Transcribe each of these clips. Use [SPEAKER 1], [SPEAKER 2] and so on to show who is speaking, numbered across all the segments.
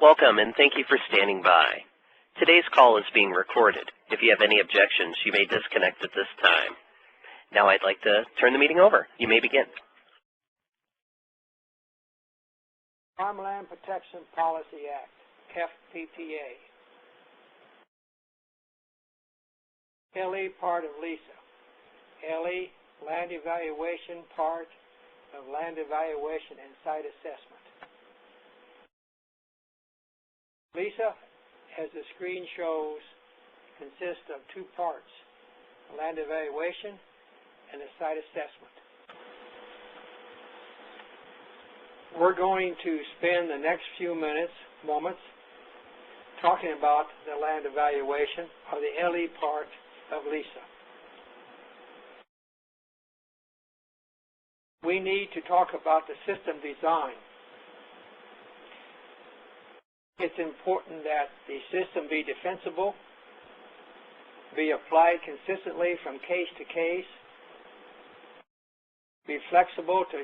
[SPEAKER 1] Welcome and thank you for standing by. Today's call is being recorded. If you have any objections, you may disconnect at this time. Now I'd like to turn the meeting over. You may begin.
[SPEAKER 2] Farmland Protection Policy Act, FPPA. LE part of LESA. LE, land evaluation part of land evaluation and site assessment. LESA, as the screen shows, consists of two parts, the land evaluation and the site assessment. We're going to spend the next few moments talking about the land evaluation or the LE part of LESA. We need to talk about the system design. It's important that the system be defensible, be applied consistently from case to case, be flexible to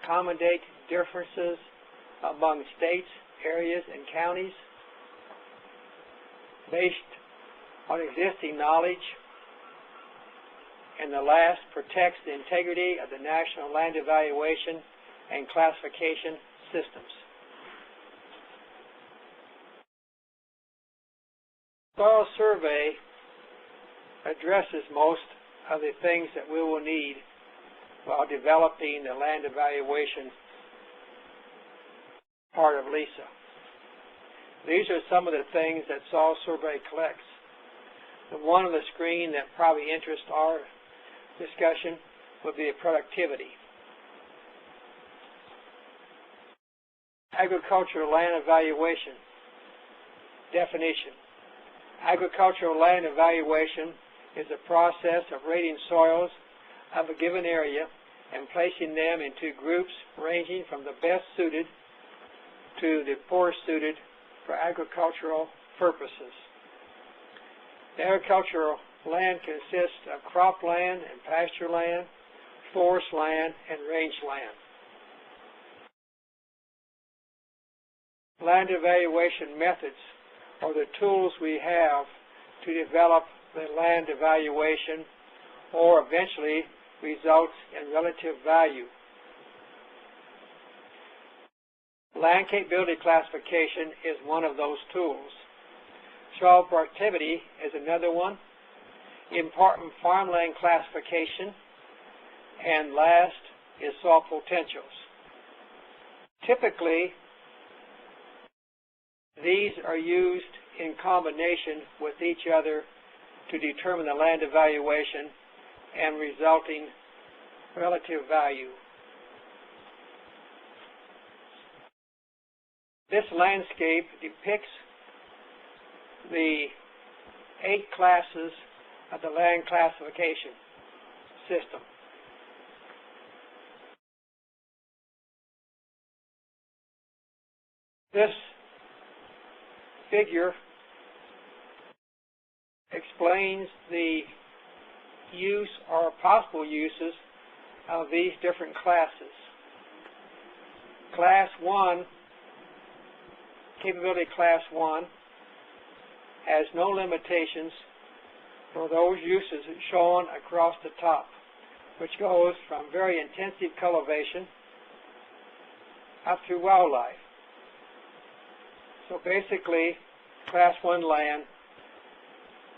[SPEAKER 2] accommodate differences among states, areas, and counties, based on existing knowledge, and the last, protects the integrity of the national land evaluation and classification systems. Soil survey addresses most of the things that we will need while developing the land evaluation part of LESA. These are some of the things that soil survey collects. The one on the screen that probably interests our discussion would be productivity. Agricultural land evaluation definition. Agricultural land evaluation is a process of rating soils of a given area and placing them into groups ranging from the best suited to the poorest suited for agricultural purposes. The agricultural land consists of cropland and pasture land, forest land, and range land. Land evaluation methods are the tools we have to develop the land evaluation or eventually results in relative value. Land capability classification is one of those tools. Soil productivity is another one. Important farmland classification, and last is soil potentials. Typically, these are used in combination with each other to determine the land evaluation and resulting relative value. This landscape depicts the 8 classes of the land classification system. This figure explains the use or possible uses of these different classes. Class 1, capability class 1, has no limitations for those uses shown across the top, which goes from very intensive cultivation up through wildlife. So basically, class 1 land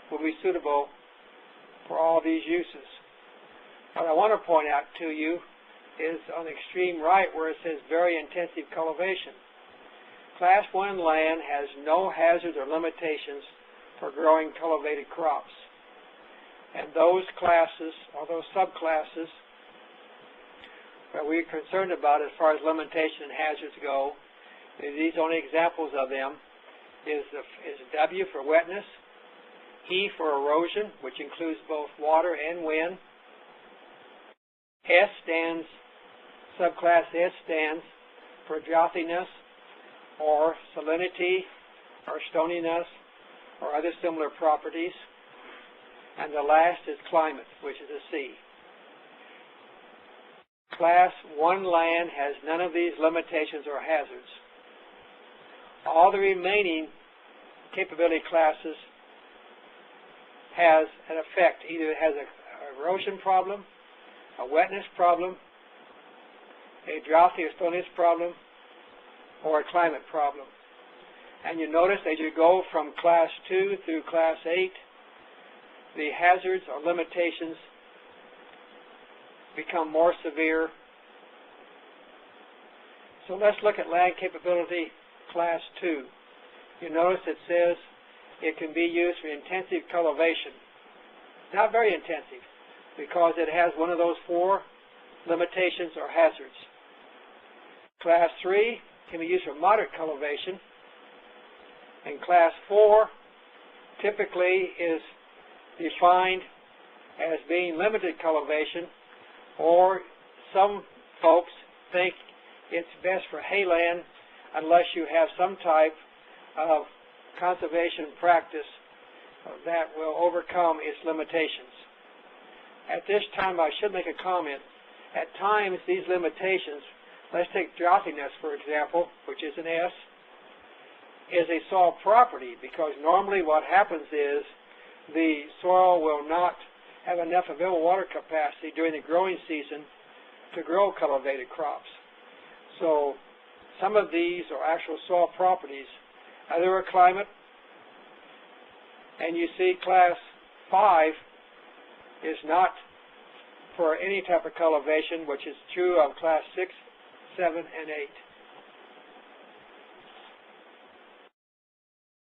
[SPEAKER 2] will be suitable for all these uses. What I want to point out to you is on the extreme right where it says very intensive cultivation. Class 1 land has no hazards or limitations for growing cultivated crops. And those classes, or those subclasses, that we're concerned about as far as limitation and hazards go, these only examples of them is W for wetness, E for erosion, which includes both water and wind. Subclass S stands for droughtiness or salinity or stoniness or other similar properties. And the last is climate, which is a C. Class 1 land has none of these limitations or hazards. all the remaining capability classes has an effect. Either it has an erosion problem, a wetness problem, a droughty or stonyess problem, or a climate problem. And you notice as you go from Class 2 through Class 8, the hazards or limitations become more severe. So let's look at land capability Class 2. You notice it says it can be used for intensive cultivation. Not very intensive, because it has one of those 4 limitations or hazards. Class 3 can be used for moderate cultivation, and Class 4 typically is defined as being limited cultivation, or some folks think it's best for hayland unless you have some type of conservation practice that will overcome its limitations. At this time, I should make a comment. At times, these limitations, let's take droughiness, for example, which is an S, is a soil property, because normally what happens is the soil will not have enough available water capacity during the growing season to grow cultivated crops. So some of these are actual soil properties. Either a climate, and you see Class 5 is not for any type of cultivation, which is true of Class 6, 7, and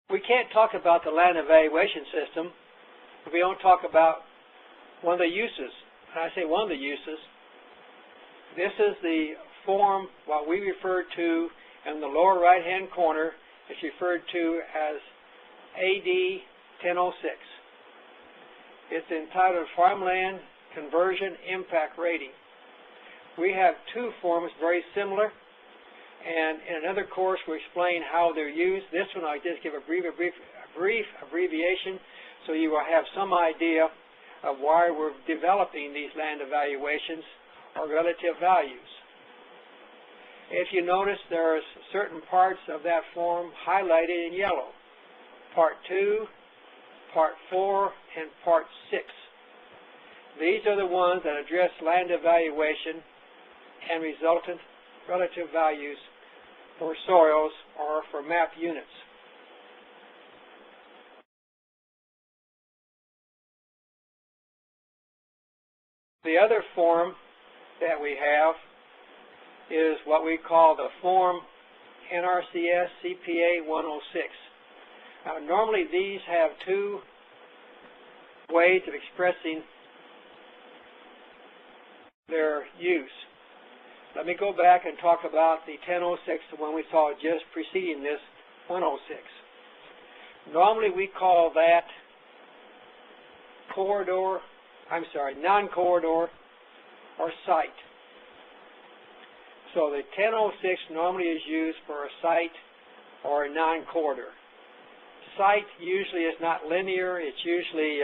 [SPEAKER 2] 8. We can't talk about the land evaluation system if we don't talk about one of the uses. And I say one of the uses. This is the form, what we refer to in the lower right-hand corner. It's referred to as AD 1006. It's entitled Farmland Conversion Impact Rating. We have 2 forms very similar, and in another course we explain how they're used. This one I just give a brief abbreviation so you will have some idea of why we're developing these land evaluations or relative values. If you notice, there are certain parts of that form highlighted in yellow. Part 2, Part 4, and Part 6. These are the ones that address land evaluation and resultant relative values for soils or for map units. The other form that we have is what we call the Form NRCS CPA 106. Now, normally these have 2 ways of expressing their use. Let me go back and talk about the 1006, the one we saw just preceding this 106. Normally we call that non-corridor or site. So the 1006 normally is used for a site or a non-corridor. Site usually is not linear. It's usually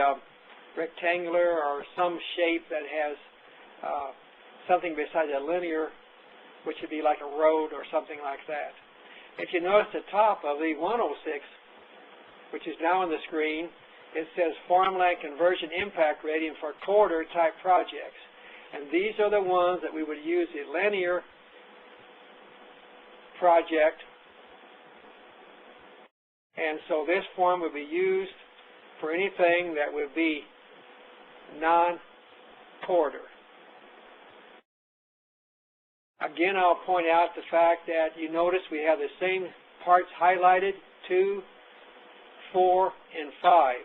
[SPEAKER 2] rectangular or some shape that has something besides a linear, which would be like a road or something like that. If you notice the top of the 106, which is now on the screen, it says Farmland Conversion Impact Rating for corridor type projects. And these are the ones that we would use the linear project. And so this form would be used for anything that would be non-corridor. Again, I'll point out the fact that you notice we have the same parts highlighted, 2, 4, and 5.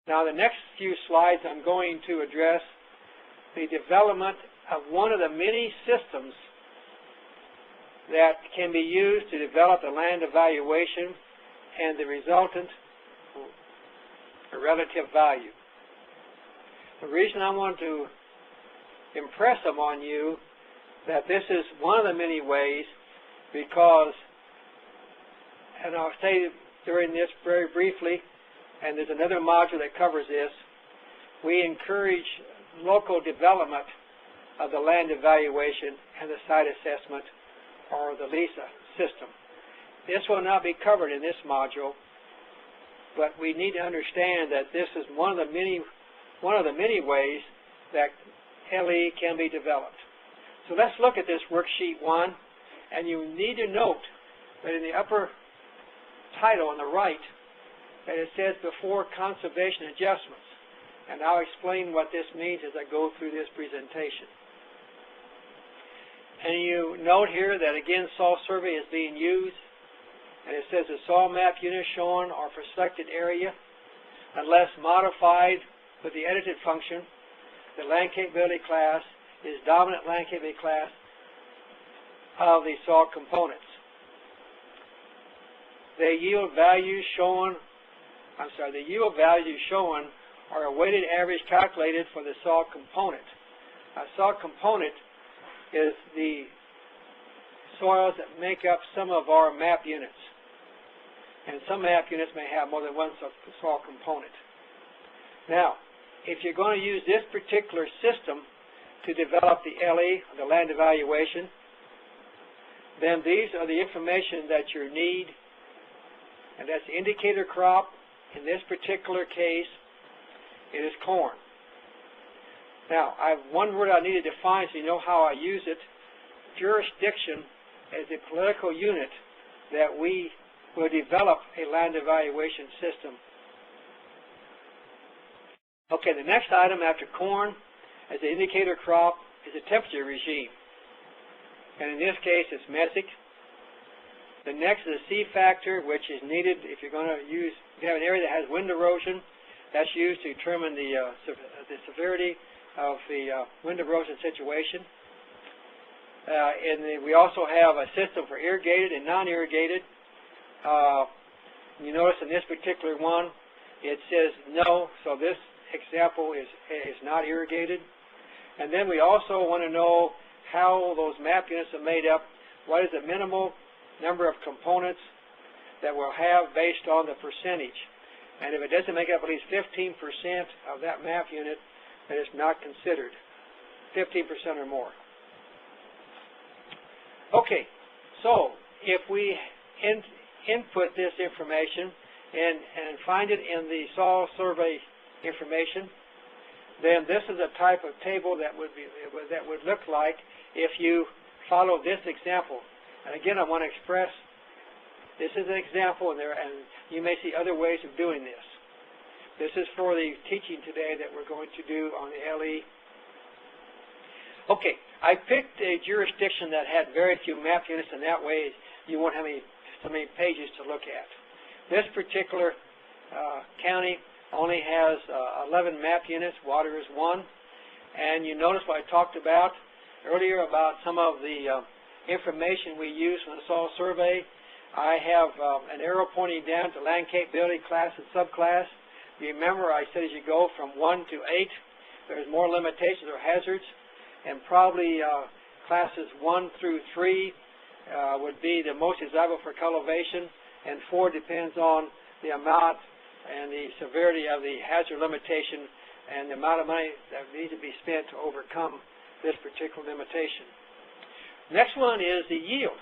[SPEAKER 2] Now, the next few slides I'm going to address the development of one of the many systems that can be used to develop the land evaluation and the resultant relative value. The reason I want to impress upon you that this is one of the many ways, because, and I'll say during this very briefly, and there's another module that covers this, we encourage local development of the land evaluation and the site assessment, or the LESA system. This will not be covered in this module, but we need to understand that this is one of the many ways that LE can be developed. So let's look at this worksheet 1, and you need to note that in the upper title on the right that it says before conservation adjustments, and I'll explain what this means as I go through this presentation. And you note here that again soil survey is being used, and it says the soil map units shown are for selected area unless modified with the edited function. The land capability class is dominant land capability class of the soil components. The yield values shown are a weighted average calculated for the soil component. A soil component is the soils that make up some of our map units. And some map units may have more than one soil component. Now, if you're going to use this particular system to develop the LE, the land evaluation, then these are the information that you need, and that's the indicator crop. In this particular case, it is corn. Now, I have one word I need to define so you know how I use it. Jurisdiction is a political unit that we will develop a land evaluation system. Okay, the next item after corn as the indicator crop is a temperature regime. And in this case, it's mesic. The next is a C factor, which is needed if you're going to use, if you have an area that has wind erosion, that's used to determine the severity of the wind erosion situation. We also have a system for irrigated and non-irrigated. You notice in this particular one, it says no, so this example is not irrigated. And then we also want to know how those map units are made up. What is the minimal number of components that we'll have based on the percentage? And if it doesn't make up at least 15% of that map unit, then it's not considered. 15% or more. Okay, so if we input this information and find it in the soil survey information, then this is a type of table that would look like if you follow this example. And again, I want to express this is an example, and you may see other ways of doing this. This is for the teaching today that we're going to do on the LE. Okay, I picked a jurisdiction that had very few map units, and that way you won't have so many pages to look at. This particular county only has 11 map units. Water is 1. And you notice what I talked about earlier about some of the information we use from the soil survey. I have an arrow pointing down to land capability class and subclass. Remember, I said as you go from 1 to 8, there's more limitations or hazards, and probably classes 1 through 3 would be the most desirable for cultivation, and 4 depends on the amount and the severity of the hazard limitation and the amount of money that needs to be spent to overcome this particular limitation. Next one is the yield.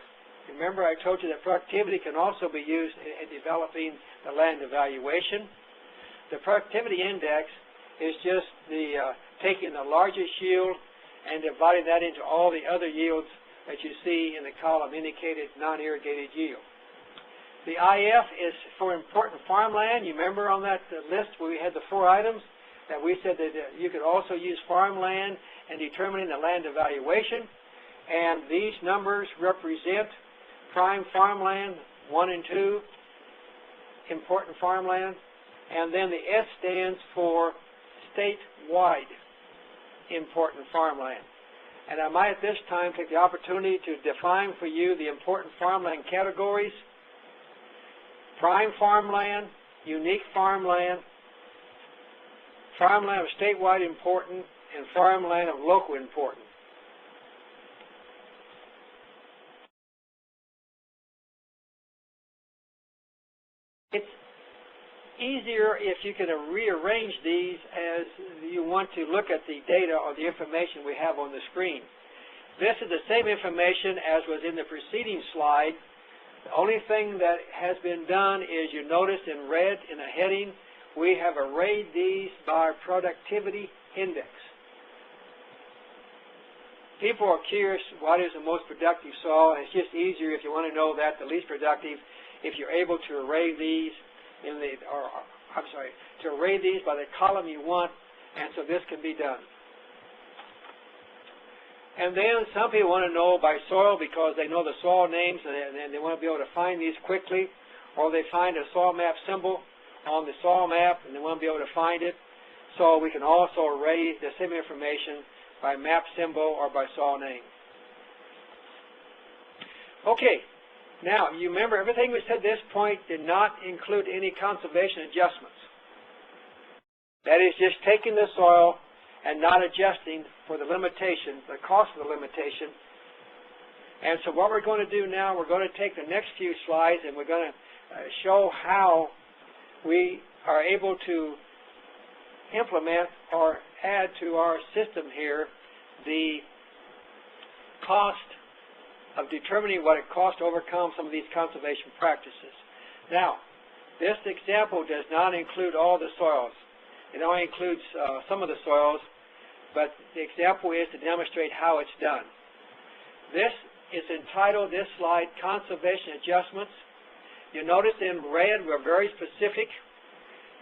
[SPEAKER 2] Remember, I told you that productivity can also be used in developing the land evaluation. The productivity index is just taking the largest yield and dividing that into all the other yields that you see in the column indicated non-irrigated yield. The IF is for important farmland. You remember on that list where we had the 4 items that we said that you could also use farmland in determining the land evaluation. And these numbers represent prime farmland, 1 and 2, important farmland. And then the S stands for statewide important farmland. And I might at this time take the opportunity to define for you the important farmland categories. Prime farmland, unique farmland, farmland of statewide important, and farmland of local importance. It's easier if you can rearrange these as you want to look at the data or the information we have on the screen. This is the same information as was in the preceding slide. The only thing that has been done is you notice in red in a heading, we have arrayed these by productivity index. People are curious what is the most productive soil. It's just easier if you want to know that, the least productive, if you're able to array these in the, to array these by the column you want, and so this can be done. And then some people want to know by soil because they know the soil names and they want to be able to find these quickly, or they find a soil map symbol on the soil map and they want to be able to find it. So we can also array the same information by map symbol or by soil name. Okay. Now, you remember everything we said at this point did not include any conservation adjustments. That is just taking the soil and not adjusting for the limitation, the cost of the limitation. And so what we're going to do now, we're going to take the next few slides and we're going to show how we are able to implement or add to our system here the cost of determining what it costs to overcome some of these conservation practices. Now, this example does not include all the soils. It only includes some of the soils, but the example is to demonstrate how it's done. This is entitled, this slide, Conservation Adjustments. You notice in red we're very specific.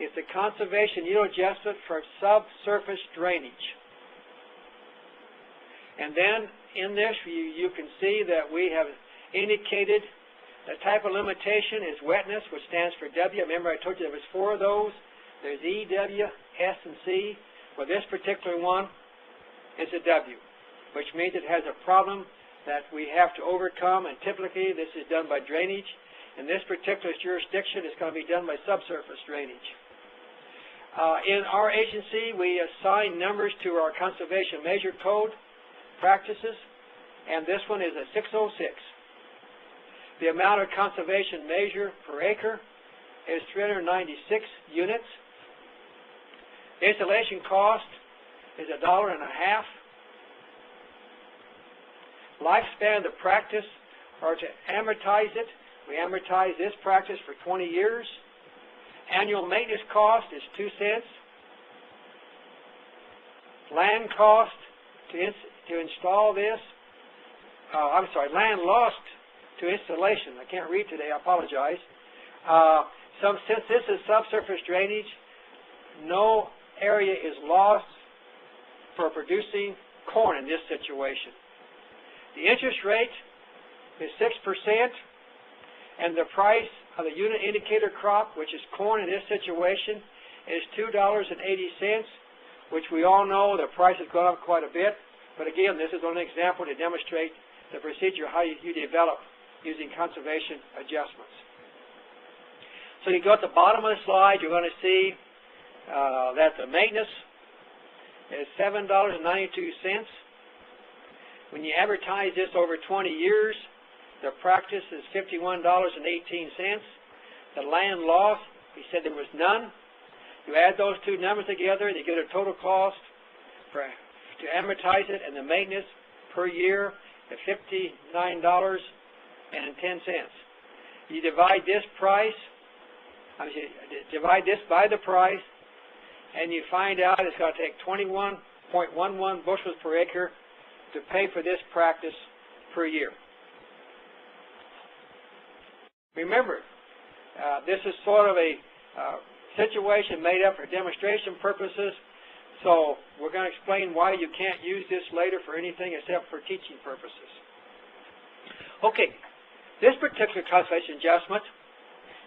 [SPEAKER 2] It's a conservation yield adjustment for subsurface drainage. And then in this, you can see that we have indicated the type of limitation is wetness, which stands for W. Remember I told you there was 4 of those. There's E, W, S, and C. Well, this particular one is a W, which means it has a problem that we have to overcome, and typically this is done by drainage. In this particular jurisdiction, it's going to be done by subsurface drainage. In our agency, we assign numbers to our conservation measure code practices, and this one is a 606. The amount of conservation measure per acre is 396 units. The installation cost is $1.50. Lifespan of the practice, or to amortize it, we amortize this practice for 20 years. Annual maintenance cost is 2 cents. Land cost to install this, land lost to installation. I can't read today, I apologize. Since this is subsurface drainage, no area is lost for producing corn in this situation. The interest rate is 6%, and the price of the unit indicator crop, which is corn in this situation, is $2.80, which we all know the price has gone up quite a bit. But again, this is only an example to demonstrate the procedure how you develop using conservation adjustments. So you go at the bottom of the slide, you're going to see that the maintenance is $7.92. When you advertise this over 20 years, the practice is $51.18. The land loss, he said there was none. You add those two numbers together, and you get a total cost to amortize it and the maintenance per year at $59.10. You divide this by the price, and you find out it's going to take 21.11 bushels per acre to pay for this practice per year. Remember, this is sort of a situation made up for demonstration purposes, so we're going to explain why you can't use this later for anything except for teaching purposes. Okay, this particular conservation adjustment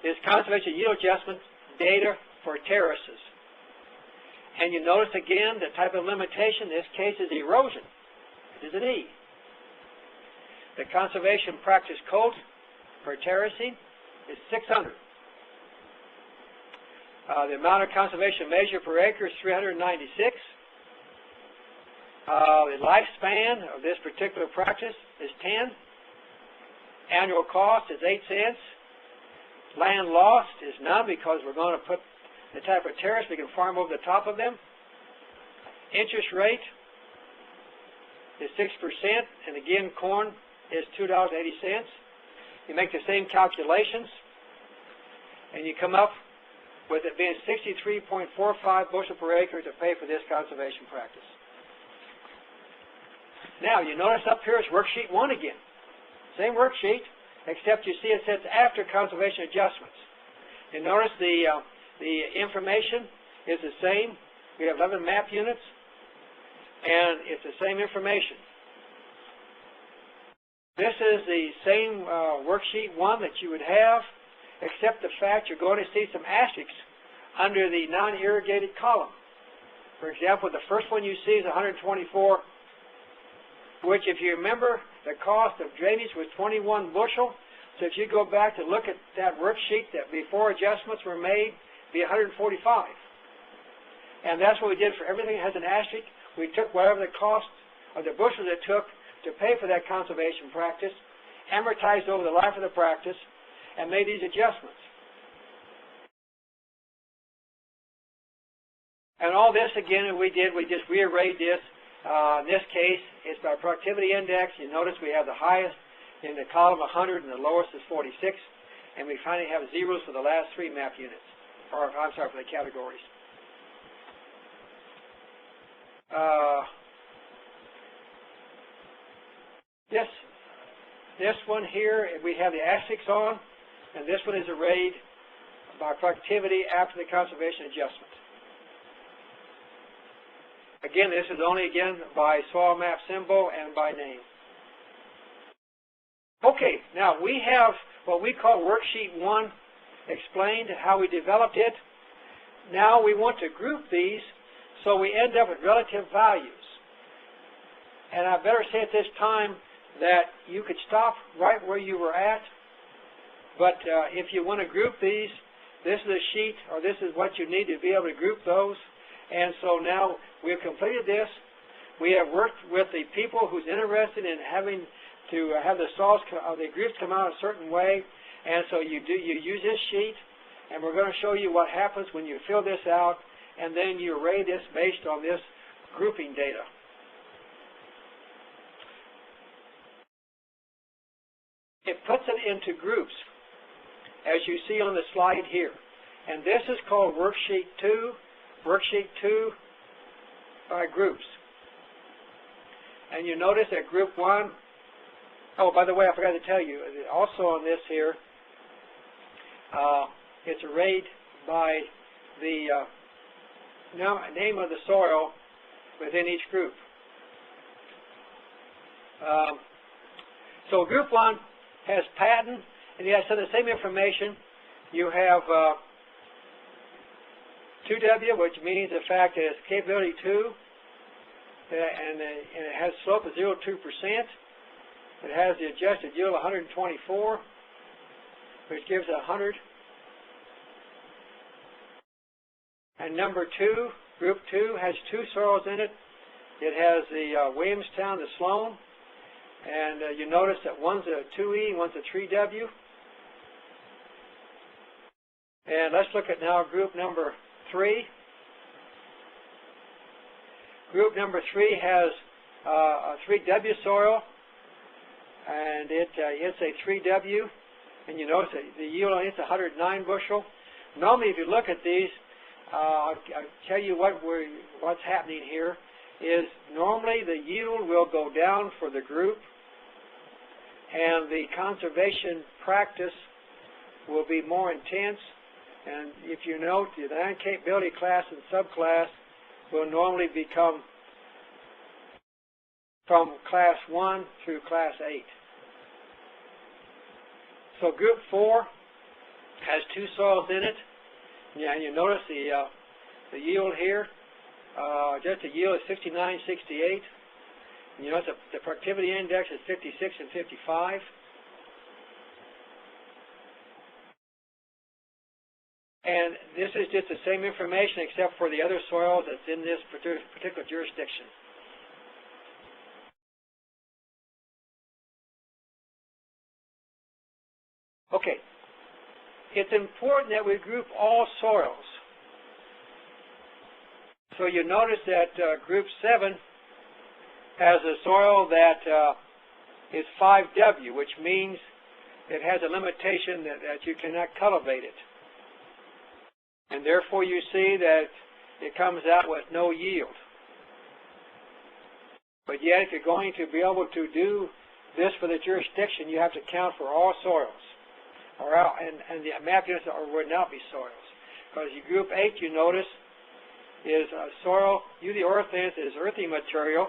[SPEAKER 2] is conservation yield adjustment data for terraces. And you notice again the type of limitation in this case is erosion. It is an E. The conservation practice code for terracing is 600. The amount of conservation measure per acre is 396. The lifespan of this particular practice is 10. Annual cost is 8 cents. Land lost is none because we're going to put the type of terrace, we can farm over the top of them. Interest rate is 6%, and again, corn is $2.80. You make the same calculations, and you come up with it being 63.45 bushel per acre to pay for this conservation practice. Now, you notice up here is Worksheet 1 again. Same worksheet, except you see it says after conservation adjustments. You notice the information is the same. We have 11 map units, and it's the same information. This is the same Worksheet 1 that you would have, except the fact you're going to see some asterisks under the non-irrigated column. For example, the first one you see is 124, which, if you remember, the cost of drainage was 21 bushel. So if you go back to look at that worksheet that before adjustments were made, it'd be 145. And that's what we did for everything that has an asterisk. We took whatever the cost of the bushels it took to pay for that conservation practice, amortized over the life of the practice, and made these adjustments. And all this, again, we just rearrayed this. In this case, it's by productivity index. You notice we have the highest in the column 100 and the lowest is 46. And we finally have zeros for the last 3 map units, or I'm sorry, for the categories. This one here, we have the asterisks on, and this one is arrayed by productivity after the conservation adjustment. Again, this is only, by soil map symbol and by name. Okay, now we have what we call Worksheet 1 explained, how we developed it. Now we want to group these so we end up with relative values. And I better say at this time that you could stop right where you were at, but if you want to group these, this is a sheet, or this is what you need to be able to group those. And so now we've completed this. We have worked with the people who's interested in having to have the soils, the groups come out a certain way. And so you use this sheet, and we're going to show you what happens when you fill this out, and then you array this based on this grouping data. It puts it into groups, as you see on the slide here. And this is called Worksheet 2. Worksheet 2 by groups. And you notice that Group 1, oh, by the way, I forgot to tell you, also on this here, it's arrayed by the name of the soil within each group. So Group 1 has patent, and it has the same information. You have 2W, which means the fact that it's capability 2, and it has slope of 0.2%. It has the adjusted yield 124, which gives 100. And number 2, Group 2, has 2 soils in it. It has the Williamstown, the Sloan, and you notice that one's a 2E, one's a 3W. And let's look at now Group number 3. Group number 3 has a 3W soil, and it's a 3W, and you notice that the yield on it's 109 bushel. Normally, if you look at these, I'll tell you what's happening here is normally the yield will go down for the group, and the conservation practice will be more intense. And if you note, the land capability class and subclass will normally become from class 1 through class 8. So Group 4 has 2 soils in it. Yeah, and you notice the yield here, just the yield is 69.68. You notice the productivity index is 56 and 55. And this is just the same information except for the other soils that's in this particular jurisdiction. Okay. It's important that we group all soils. So you notice that group 7 has a soil that is 5W, which means it has a limitation that you cannot cultivate it. And therefore you see that it comes out with no yield. But yet if you're going to be able to do this for the jurisdiction, you have to count for all soils, and the map units would not be soils. Because group 8, you notice, is soil, ureanorthins is earthy material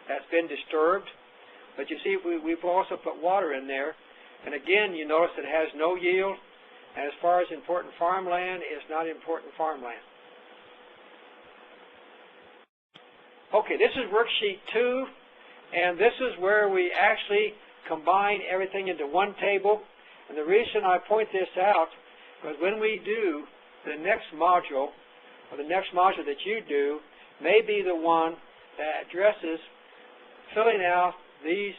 [SPEAKER 2] that's been disturbed. But you see, we've also put water in there. And again, you notice it has no yield. And as far as important farmland, it's not important farmland. Okay, this is worksheet 2. And this is where we actually combine everything into one table. And the reason I point this out is when we do the next module, or the next module that you do, may be the one that addresses filling out these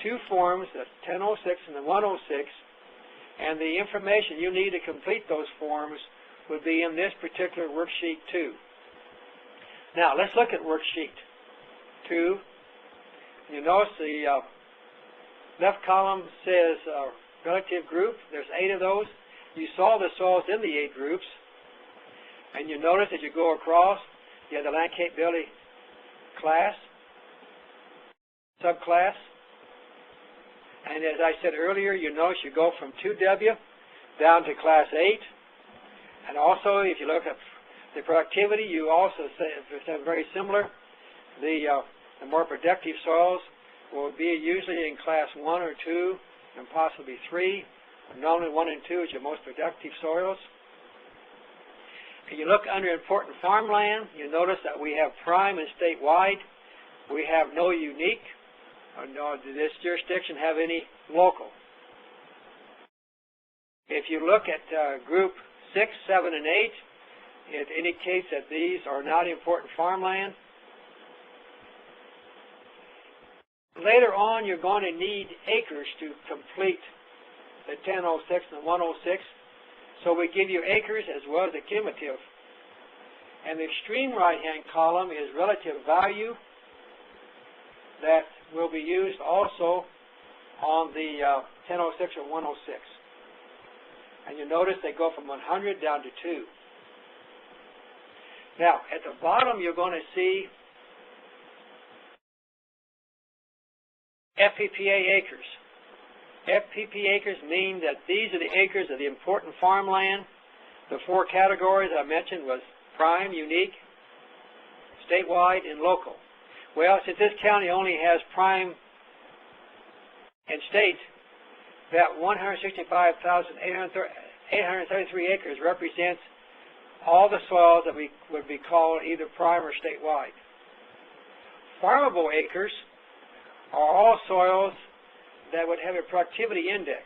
[SPEAKER 2] two forms, the 1006 and the 106, and the information you need to complete those forms would be in this particular worksheet 2. Now, let's look at worksheet 2. You notice the left column says relative group. There's 8 of those. You saw the soils in the 8 groups. And you notice as you go across, you have the land capability class, subclass. And as I said earlier, you notice you go from 2W down to class 8. And also, if you look at the productivity, you also say very similar. The more productive soils will be usually in class 1 or 2 and possibly 3. Normally 1 and 2 is your most productive soils. If you look under important farmland, you notice that we have prime and statewide. We have no unique, nor does this jurisdiction have any local. If you look at group 6, 7, and 8, it indicates that these are not important farmland. Later on, you're going to need acres to complete the 1006 and the 106. So we give you acres as well as the cumulative. And the extreme right-hand column is relative value that will be used also on the 1006 or 106. And you notice they go from 100 down to 2. Now, at the bottom, you're going to see FPPA acres. FPPA acres mean that these are the acres of the important farmland. The 4 categories I mentioned was prime, unique, statewide, and local. Well, since this county only has prime and state, that 165,833 acres represents all the soils that we would be called either prime or statewide. Farmable acres are all soils that would have a productivity index.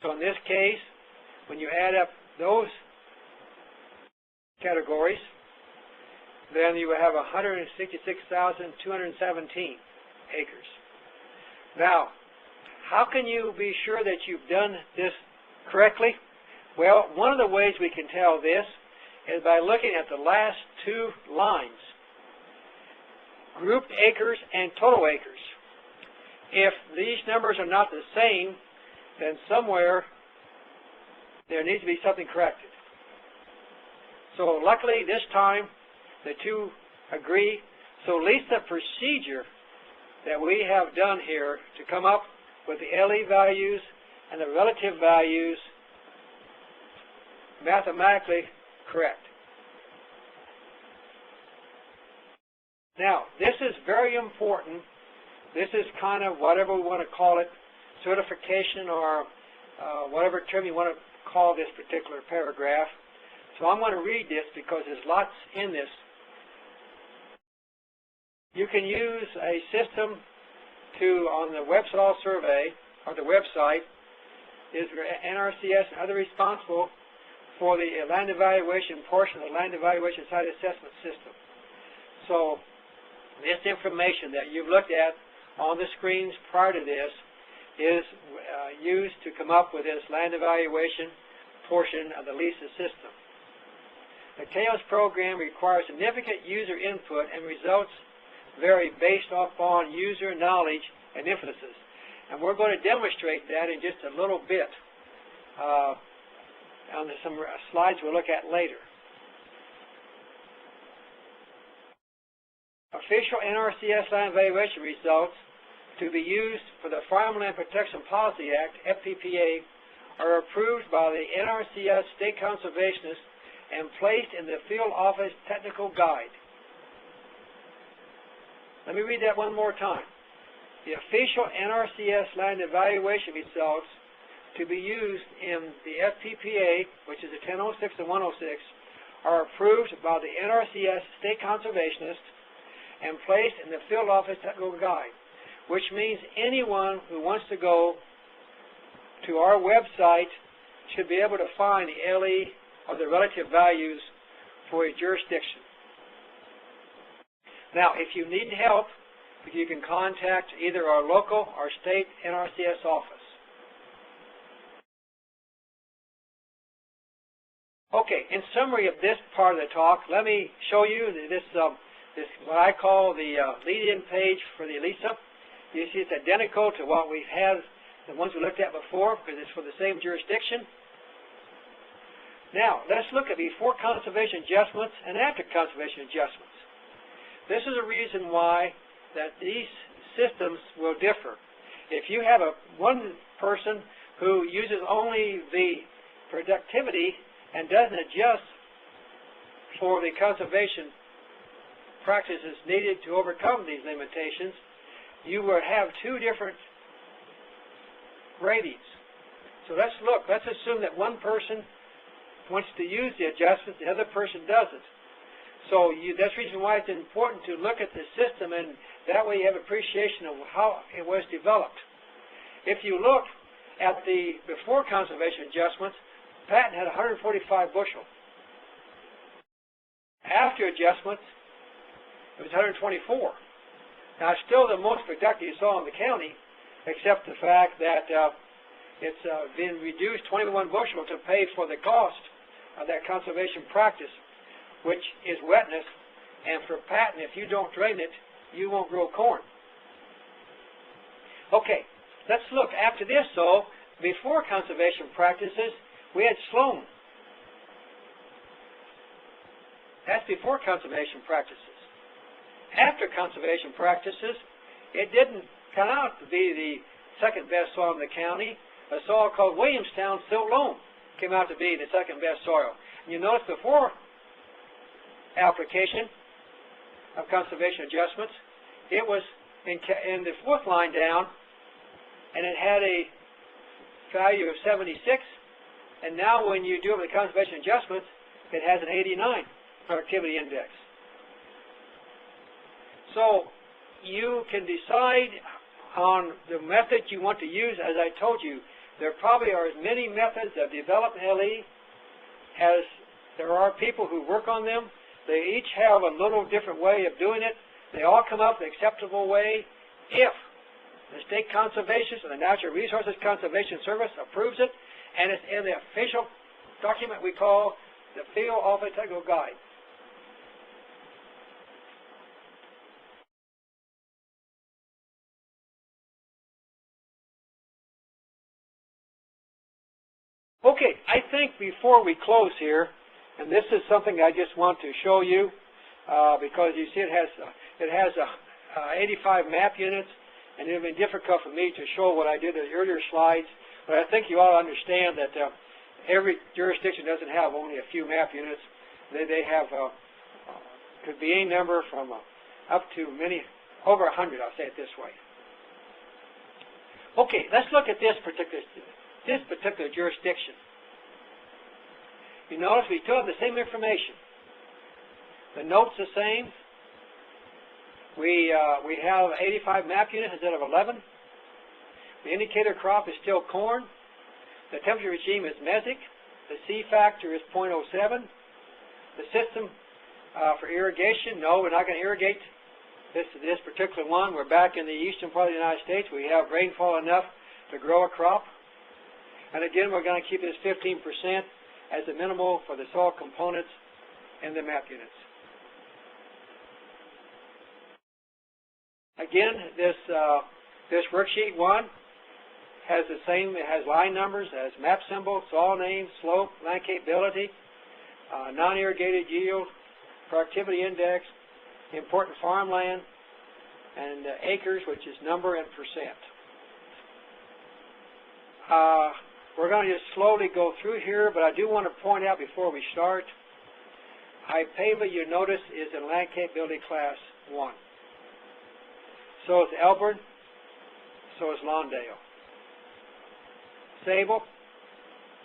[SPEAKER 2] So in this case, when you add up those categories, then you would have 166,217 acres. Now, how can you be sure that you've done this correctly? Well, one of the ways we can tell this is by looking at the last 2 lines, grouped acres and total acres. If these numbers are not the same, then somewhere there needs to be something corrected. So luckily this time the 2 agree. So at least the procedure that we have done here to come up with the LE values and the relative values mathematically correct. Now, this is very important. This is kind of whatever we want to call it, certification or whatever term you want to call this particular paragraph. So I'm going to read this because there's lots in this. You can use a system on the web soil survey, or the website, is NRCS and other responsible for the land evaluation portion of the land evaluation site assessment system. So this information that you've looked at on the screens prior to this is used to come up with this land evaluation portion of the LESA system. The TAOS program requires significant user input and results vary based upon user knowledge and emphasis. And we're going to demonstrate that in just a little bit on some slides we'll look at later. Official NRCS land evaluation results to be used for the Farmland Protection Policy Act, FPPA, are approved by the NRCS State Conservationists and placed in the Field Office Technical Guide. Let me read that one more time. The official NRCS land evaluation results to be used in the FPPA, which is the 1006 and 106, are approved by the NRCS State Conservationists and placed in the Field Office Technical Guide, which means anyone who wants to go to our website should be able to find the LE or the relative values for a jurisdiction. Now, if you need help, you can contact either our local or state NRCS office. Okay, in summary of this part of the talk, let me show you this what I call the lead-in page for the LESA. You see it's identical to what we've had, the ones we looked at before, because it's for the same jurisdiction. Now, let's look at before conservation adjustments and after conservation adjustments. This is a reason why that these systems will differ. If you have one person who uses only the productivity and doesn't adjust for the conservation practices needed to overcome these limitations, you will have two different ratings. So let's look. Let's assume that one person wants to use the adjustments, the other person doesn't. So that's the reason why it's important to look at the system, and that way you have appreciation of how it was developed. If you look at the before conservation adjustments, Patton had 145 bushel. After adjustments, it was 124. Now, it's still the most productive you saw in the county, except the fact that it's been reduced 21 bushel to pay for the cost of that conservation practice, which is wetness. And for Patton, if you don't drain it, you won't grow corn. Okay, let's look. After this, though, before conservation practices, we had Sloan. That's before conservation practices. After conservation practices, it didn't come out to be the second best soil in the county. A soil called Williamstown Silt Loam came out to be the second best soil. And you notice before application of conservation adjustments, it was in the fourth line down, and it had a value of 76. And now when you do it with the conservation adjustments, it has an 89 productivity index. So you can decide on the method you want to use. As I told you, there probably are as many methods of developing LE as there are people who work on them. They each have a little different way of doing it. They all come up with an acceptable way if the State Conservation and the Natural Resources Conservation Service approves it, and it's in the official document we call the Field Office Technical Guide. Okay, I think before we close here, and this is something I just want to show you, because you see it has 85 map units, and it would have been difficult for me to show what I did in the earlier slides, but I think you all understand that every jurisdiction doesn't have only a few map units. They have, could be any number from up to many, over 100, I'll say it this way. Okay, let's look at this particular jurisdiction. You notice we still have the same information. The note's the same. We have 85 map units instead of 11. The indicator crop is still corn. The temperature regime is mesic. The C factor is 0.07. The system for irrigation, no, we're not going to irrigate this particular one. We're back in the eastern part of the United States. We have rainfall enough to grow a crop. And again, we're going to keep this 15% as the minimal for the soil components in the map units. Again, this worksheet 1 has the same, it has line numbers, it has map symbols, soil names, slope, land capability, non-irrigated yield, productivity index, important farmland, and acres, which is number and percent. We're going to just slowly go through here, but I do want to point out before we start, Hypava, you notice, is in land capability class 1. So is Elburn, so is Lawndale. Sable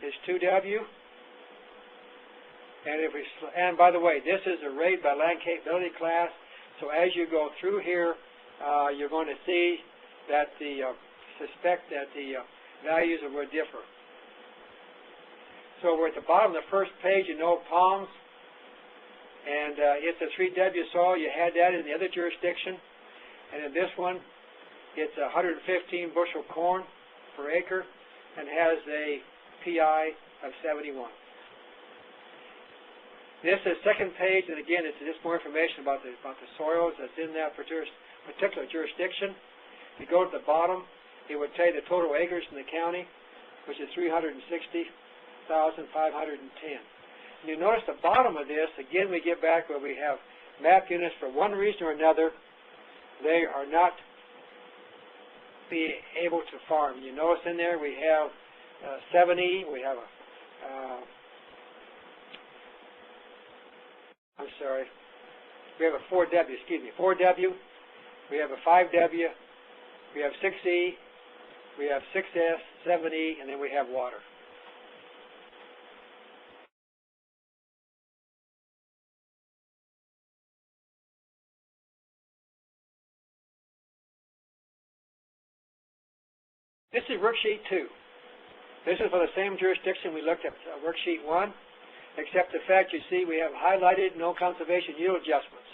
[SPEAKER 2] is 2W, and by the way, this is a rate by land capability class. So as you go through here, you're going to see that suspect that the values will differ. So we're at the bottom of the first page. You know palms, and it's a 3W soil. You had that in the other jurisdiction, and in this one, it's 115 bushel corn per acre, and has a PI of 71. This is second page, and again, it's just more information about the soils that's in that particular jurisdiction. If you go to the bottom, it would tell you the total acres in the county, which is 360,510. And you notice the bottom of this, again, we get back where we have map units for one reason or another. They are not be able to farm. You notice in there we have 7E, we have a, we have a 4W, 4W, we have a 5W, we have 6E, we have 6S, 7E, and then we have water. This is worksheet 2. This is for the same jurisdiction we looked at worksheet 1, except the fact you see we have highlighted no conservation yield adjustments.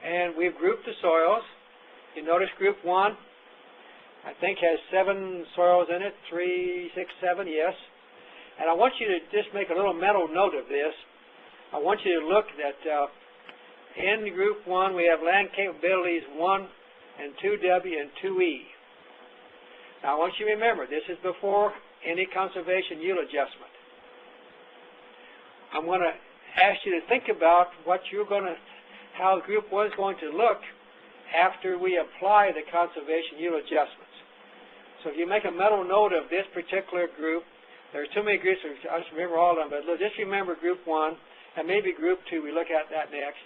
[SPEAKER 2] And we've grouped the soils. You notice group 1, I think, has 7 soils in it, 3, 6, 7, yes. And I want you to just make a little mental note of this. I want you to look that in group 1 we have land capabilities 1 and 2W and 2E. Now I want you to remember, this is before any conservation yield adjustment. I'm going to ask you to think about how group 1 is going to look after we apply the conservation yield adjustments. So if you make a mental note of this particular group, there's too many groups, I just remember all of them, but just remember group 1, and maybe group 2, we look at that next.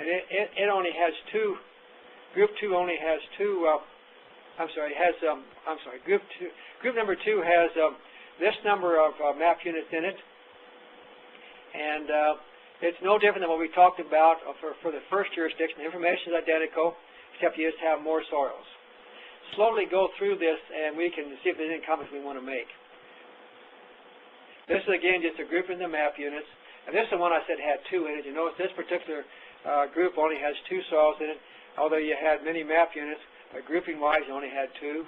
[SPEAKER 2] And it only has two. Group 2 only has two, group number 2 has this number of map units in it, and it's no different than what we talked about for the first jurisdiction. The information is identical, except you just have more soils. Slowly go through this, and we can see if there's any comments we want to make. This is, again, just a group in the map units, and this is the one I said had 2 in it. You notice this particular group only has 2 soils in it. Although you had many map units, but grouping-wise, you only had 2.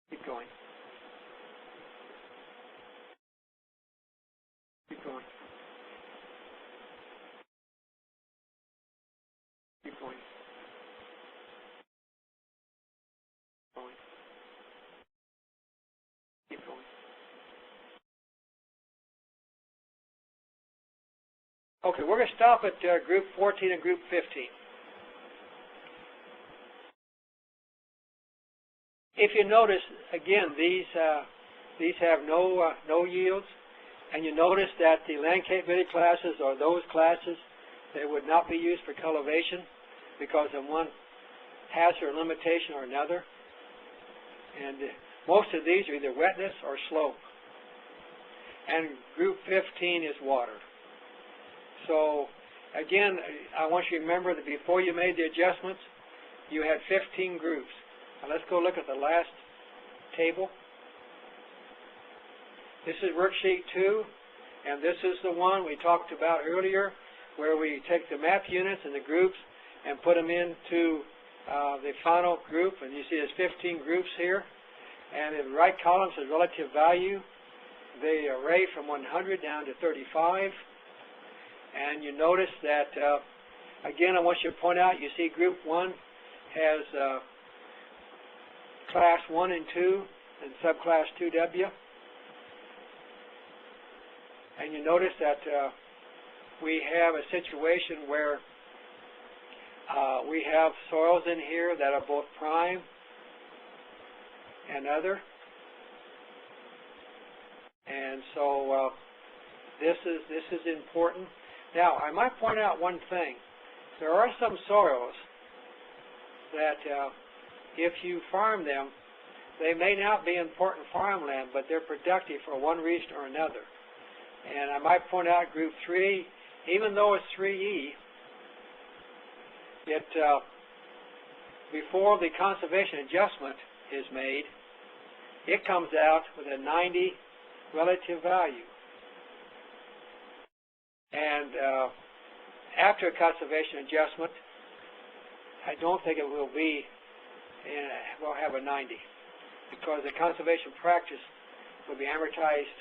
[SPEAKER 2] Keep going. Keep going. Keep going. Going. Keep going. Okay, we're going to stop at group 14 and group 15. If you notice, again, these have no yields, and you notice that the land capability classes are those classes that would not be used for cultivation because of one hazard or limitation or another. And most of these are either wetness or slope. And group 15 is water. So, again, I want you to remember that before you made the adjustments, you had 15 groups. Now let's go look at the last table. This is worksheet 2, and this is the one we talked about earlier, where we take the map units and the groups and put them into the final group, and you see there's 15 groups here, and in the right column says relative value. They array from 100 down to 35, and you notice that, again, I want you to point out, you see group 1 has class 1 and 2 and subclass 2W, and you notice that we have a situation where we have soils in here that are both prime and other. And so this is important. Now, I might point out one thing. There are some soils that if you farm them, they may not be important farmland, but they're productive for one reason or another. And I might point out group 3, even though it's 3E, it before the conservation adjustment is made, it comes out with a 90 relative value. And after a conservation adjustment, I don't think it will be, will have a 90, because the conservation practice will be amortized,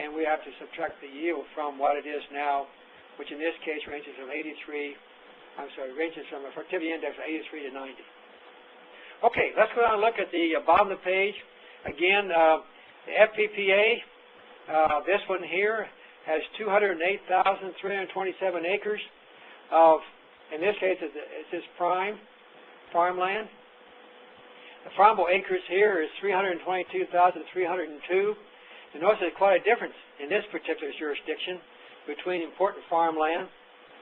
[SPEAKER 2] and we have to subtract the yield from what it is now, which in this case ranges from ranges from a productivity index of 83 to 90. Okay, let's go down and look at the bottom of the page. Again, the FPPA, this one here has 208,327 acres of, in this case, it's just prime farmland. The farmable acres here is 322,302. You notice there's quite a difference in this particular jurisdiction between important farmland,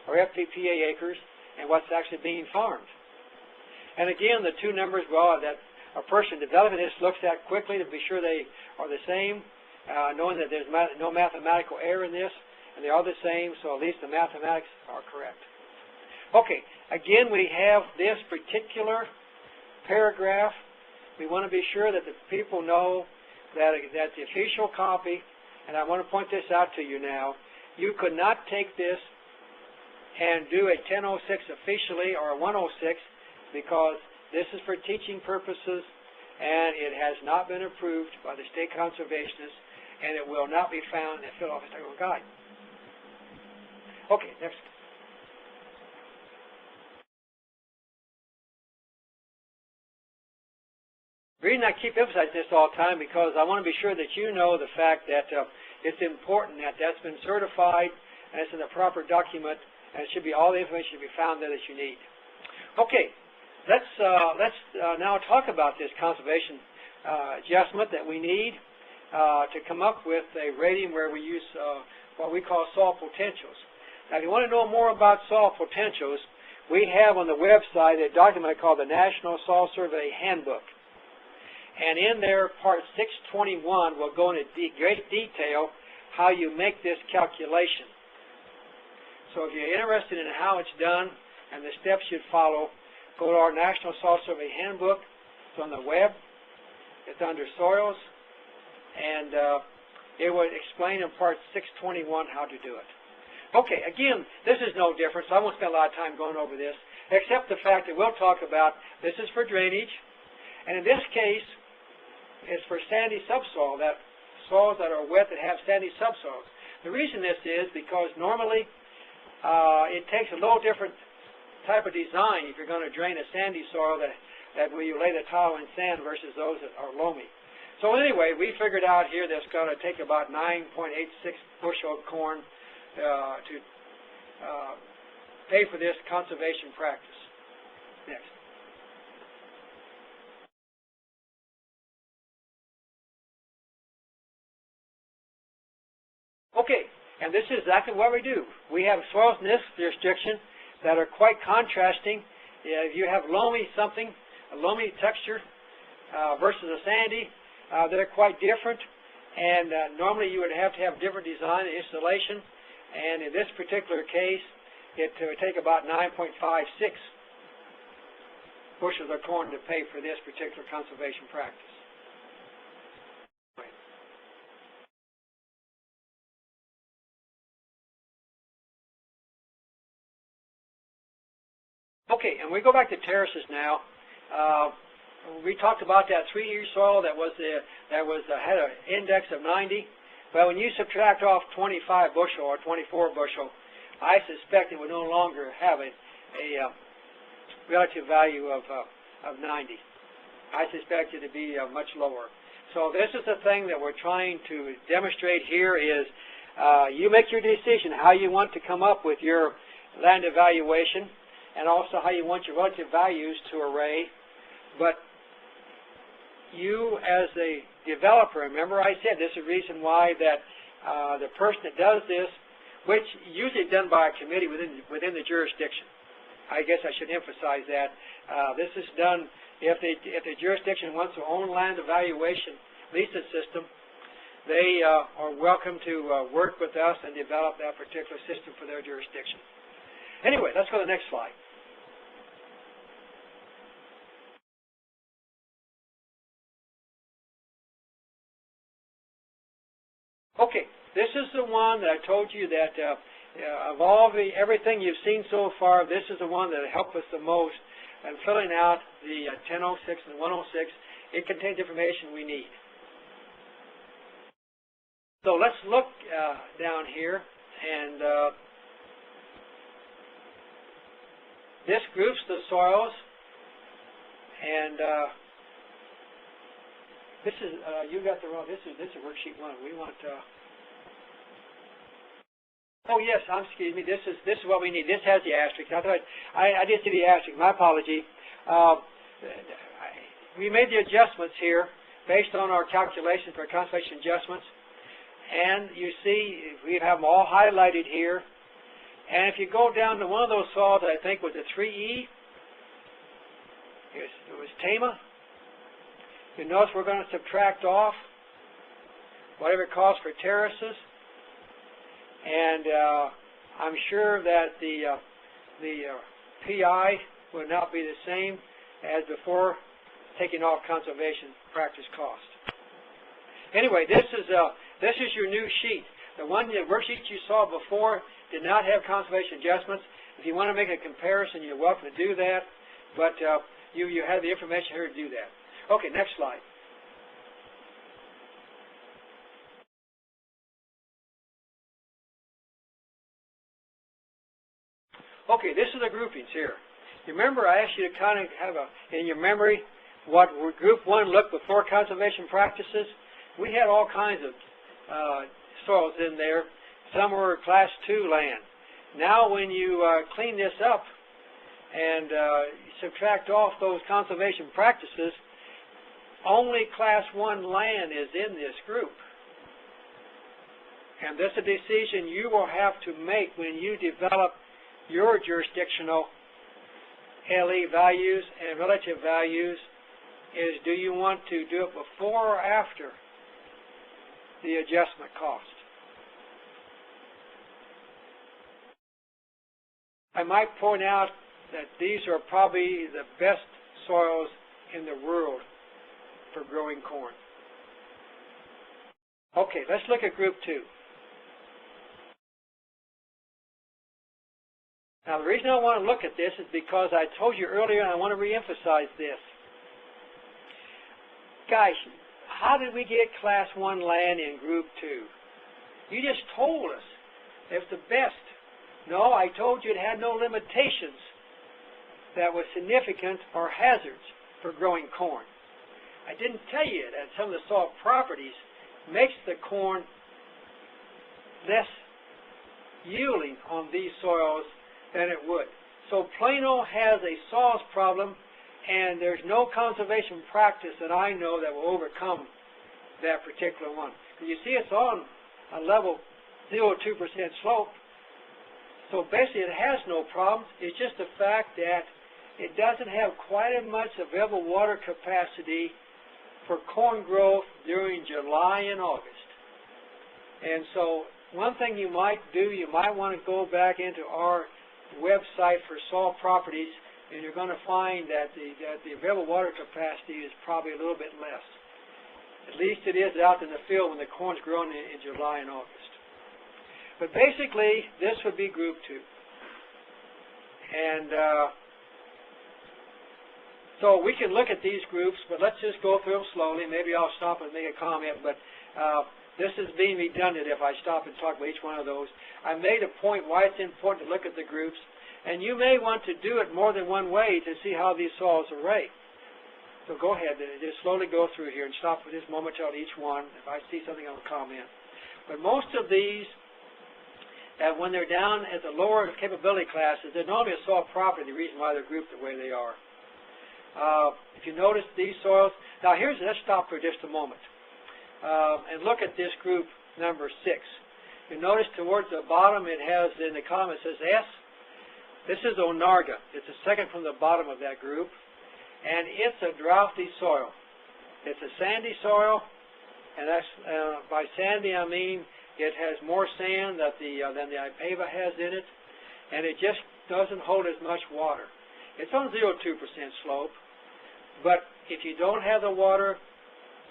[SPEAKER 2] or FPPA acres, and what's actually being farmed. And again, the two numbers, well, that a person developing this looks at quickly to be sure they are the same, knowing that there's no mathematical error in this, and they are the same, so at least the mathematics are correct. Okay, again, we have this particular paragraph. We want to be sure that the people know that the official copy, and I want to point this out to you now, you could not take this and do a 1006 officially or a 106, because this is for teaching purposes and it has not been approved by the state conservationists, and it will not be found in the Field Office Technical Guide. Okay, next. The reason I keep emphasizing this all the time, because I want to be sure that you know the fact that it's important that that's been certified and it's in the proper document, and it should be all the information should be found there that you need. Okay, let's now talk about this conservation adjustment that we need to come up with a rating where we use what we call soil potentials. Now, if you want to know more about soil potentials, we have on the website a document called the National Soil Survey Handbook. And in there, part 621 will go into great detail how you make this calculation. So if you're interested in how it's done and the steps you'd follow, go to our National Soil Survey Handbook. It's on the web. It's under Soils. And it will explain in part 621 how to do it. Okay, again, this is no different, so I won't spend a lot of time going over this, except the fact that we'll talk about this is for drainage. And in this case, it's for sandy subsoil, that soils that are wet that have sandy subsoils. The reason this is because normally it takes a little different type of design if you're going to drain a sandy soil that where you lay the tile in sand versus those that are loamy. So anyway, we figured out here that it's going to take about 9.86 bushel of corn to pay for this conservation practice. Next. Okay, and this is exactly what we do. We have soils in this jurisdiction that are quite contrasting. If you have loamy something, a loamy texture versus a sandy, they're quite different. And normally you would have to have different design and installation. And in this particular case, it would take about 9.56 bushels of corn to pay for this particular conservation practice. Okay, and we go back to terraces now. We talked about that 3E soil that had an index of 90. Well, when you subtract off 25 bushel or 24 bushel, I suspect it would no longer have a relative value of 90. I suspect it to be much lower. So this is the thing that we're trying to demonstrate here is you make your decision how you want to come up with your land evaluation and also how you want your relative values to array. But you as a developer, remember I said this is the reason why that the person that does this, which usually done by a committee within the jurisdiction. I guess I should emphasize that. This is done if the jurisdiction wants to own land evaluation LESA system, they are welcome to work with us and develop that particular system for their jurisdiction. Anyway, let's go to the next slide. Okay, this is the one that I told you that of everything you've seen so far, this is the one that helped us the most in filling out the 1006 and 106. It contains information we need. So let's look down here, and this groups the soils, and this is you got the wrong. This is worksheet 1. We want. Oh yes, excuse me. This is what we need. This has the asterisk. I did see the asterisk. My apology. We made the adjustments here based on our calculation for conservation adjustments, and you see we have them all highlighted here. And if you go down to one of those soils that I think was a 3E, it was Tama. You notice we're going to subtract off whatever it costs for terraces, and I'm sure that the PI will not be the same as before taking off conservation practice cost. Anyway, this is your new sheet. The worksheet you saw before did not have conservation adjustments. If you want to make a comparison, you're welcome to do that, but you have the information here to do that. Okay, next slide. Okay, this is the groupings here. You remember I asked you to kind of have in your memory what Group 1 looked before conservation practices. We had all kinds of soils in there. Some were Class 2 land. Now when you clean this up and subtract off those conservation practices, only Class 1 land is in this group. And this is a decision you will have to make when you develop your jurisdictional LE values and relative values is, do you want to do it before or after the adjustment cost? I might point out that these are probably the best soils in the world for growing corn. Okay, let's look at Group 2. Now, the reason I want to look at this is because I told you earlier, and I want to reemphasize this. Guys, how did we get Class 1 land in Group 2? You just told us it was the best. No, I told you it had no limitations that were significant or hazards for growing corn. I didn't tell you that some of the soil properties makes the corn less yielding on these soils than it would. So Plano has a soils problem, and there's no conservation practice that I know that will overcome that particular one. You see it's on a level 0.2% slope, so basically it has no problems. It's just the fact that it doesn't have quite as much available water capacity for corn growth during July and August. And so one thing you might do, you might want to go back into our website for soil properties, and you're going to find that the available water capacity is probably a little bit less. At least it is out in the field when the corn's growing in July and August. But basically, this would be Group 2. And So we can look at these groups, but let's just go through them slowly. Maybe I'll stop and make a comment, but this is being redundant if I stop and talk about each one of those. I made a point why it's important to look at the groups, and you may want to do it more than one way to see how these soils are ranked. So go ahead and just slowly go through here and stop for just momentarily each one. If I see something, I'll comment. But most of these, when they're down at the lower capability classes, they're normally a soil property, the reason why they're grouped the way they are. If you notice these soils, now let's stop for just a moment and look at this group number 6. You notice towards the bottom it has, in the column it says S. This is Onarga. It's the second from the bottom of that group. And it's a droughty soil. It's a sandy soil, and that's by sandy I mean it has more sand than the Ipava has in it, and it just doesn't hold as much water. It's on 0.2% slope, but if you don't have the water,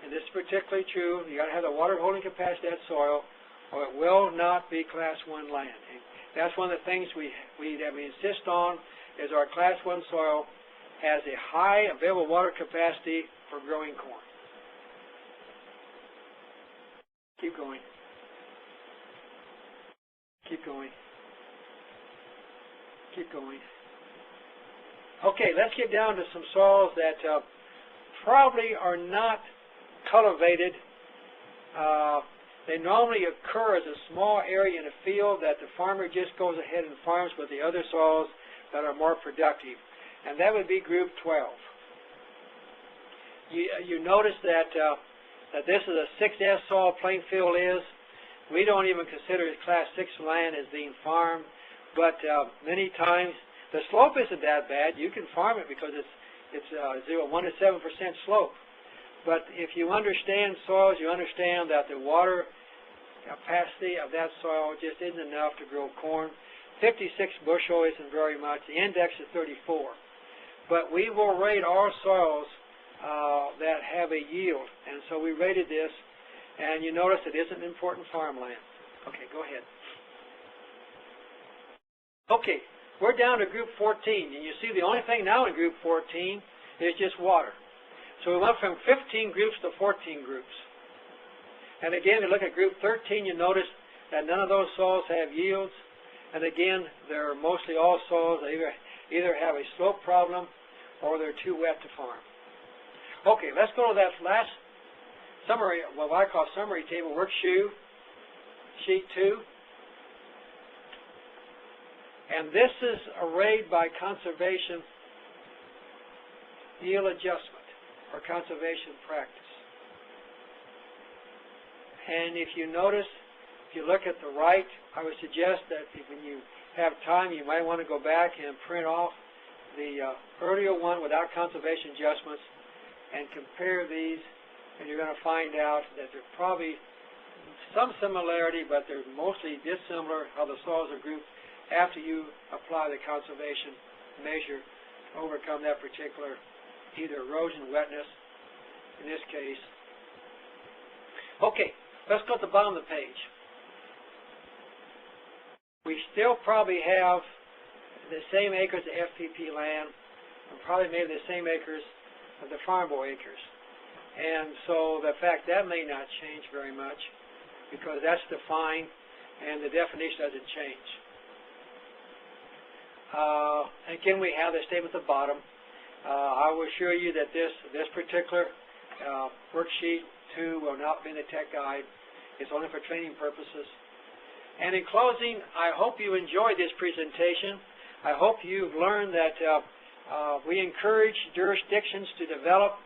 [SPEAKER 2] and this is particularly true, you got to have the water holding capacity of that soil, or it will not be Class 1 land. And that's one of the things we insist on is our Class 1 soil has a high available water capacity for growing corn. Keep going. Keep going. Keep going. Okay, let's get down to some soils that probably are not cultivated. They normally occur as a small area in a field that the farmer just goes ahead and farms with the other soils that are more productive. And that would be group 12. You notice that this is a 6S soil, Plainfield is. We don't even consider it Class 6 land as being farmed, but many times the slope isn't that bad. You can farm it because it's 1 to 7% slope. But if you understand soils, you understand that the water capacity of that soil just isn't enough to grow corn. 56 bushel isn't very much. The index is 34. But we will rate our soils that have a yield. And so we rated this, and you notice it isn't important farmland. Okay, go ahead. Okay, we're down to group 14. And you see the only thing now in group 14 is just water. So we went from 15 groups to 14 groups. And again, you look at group 13, you notice that none of those soils have yields. And again, they're mostly all soils that either have a slope problem or they're too wet to farm. Okay, let's go to that last summary, what I call summary table, worksheet, sheet 2. And this is arrayed by conservation yield adjustment or conservation practice. And if you notice, if you look at the right, I would suggest that when you have time, you might want to go back and print off the earlier one without conservation adjustments and compare these, and you're going to find out that there's probably some similarity, but they're mostly dissimilar how the soils are grouped after you apply the conservation measure to overcome that particular either erosion, wetness, in this case. Okay, let's go to the bottom of the page. We still probably have the same acres of FPP land, and probably maybe the same acres of the Farm Boy acres. And so the fact that may not change very much because that's defined and the definition doesn't change. Again, we have the statement at the bottom. I will assure you that this particular worksheet 2 will not be in the tech guide. It's only for training purposes. And in closing, I hope you enjoyed this presentation. I hope you've learned that we encourage jurisdictions to develop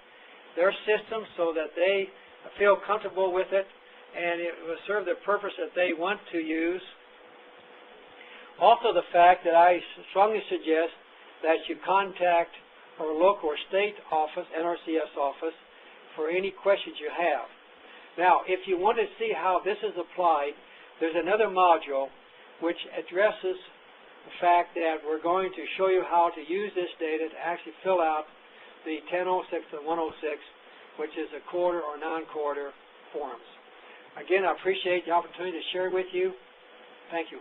[SPEAKER 2] their system so that they feel comfortable with it and it will serve the purpose that they want to use. Also the fact that I strongly suggest that you contact our local or state office, NRCS office, for any questions you have. Now, if you want to see how this is applied, there's another module which addresses the fact that we're going to show you how to use this data to actually fill out the 1006 and 106, which is a quarter or non-quarter forms. Again, I appreciate the opportunity to share with you. Thank you.